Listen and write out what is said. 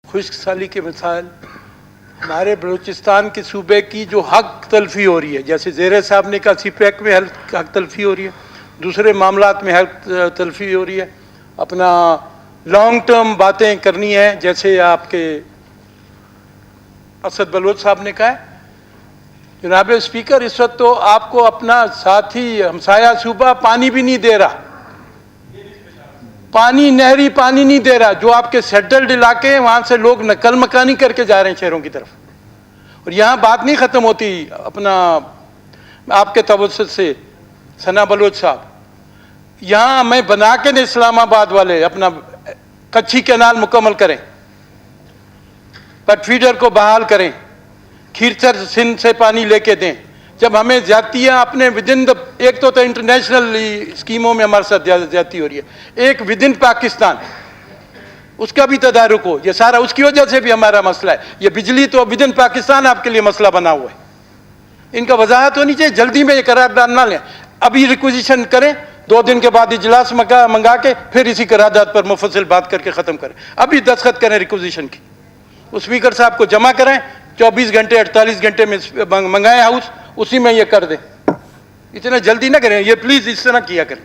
खुश्क साली के मसाइल, हमारे बलूचिस्तान के सूबे की जो हक तलफी हो रही है, जैसे ज़ेरे साहब ने कहा सीपैक में हक तलफी हो रही है, दूसरे मामलात में हक तलफी हो रही है, अपना लॉन्ग टर्म बातें करनी है, जैसे आपके असद बलोच साहब ने कहा है। जनाब स्पीकर, इस वक्त तो आपको अपना साथी हमसाया सूबा पानी भी नहीं दे रहा, पानी, नहरी पानी नहीं दे रहा। जो आपके सेटल्ड इलाके हैं वहां से लोग नकल मकानी करके जा रहे हैं शहरों की तरफ, और यहां बात नहीं खत्म होती। अपना आपके तवज्जुह से सना बलोच साहब, यहां मैं बना के ने इस्लामाबाद वाले अपना कच्ची कैनाल मुकम्मल करें, पट फीडर को बहाल करें, खीरसर सिंध से पानी लेके दें। जब हमें ज्यादतियाँ अपने विदिन द, एक तो इंटरनेशनल स्कीमों में हमारे साथ ज्यादती हो रही है, एक विदिन पाकिस्तान, उसका भी तदारुक हो। ये सारा उसकी वजह से भी हमारा मसला है। ये बिजली तो विदिन पाकिस्तान आपके लिए मसला बना हुआ है, इनका वजाहत होनी चाहिए। जल्दी में ये करारदाद ना लें, अभी रिक्विजिशन करें, 2 दिन के बाद इजलास मंगा के फिर इसी करारदाद पर मुफस्सिल बात करके ख़त्म करें। अभी दस्तखत करें रिक्विजिशन की, उस स्पीकर साहब को जमा करें, 24 घंटे 48 घंटे में मंगाएं हाउस, उसी में ये कर दें। इतना जल्दी ना करें ये, प्लीज़ इस तरह किया करें।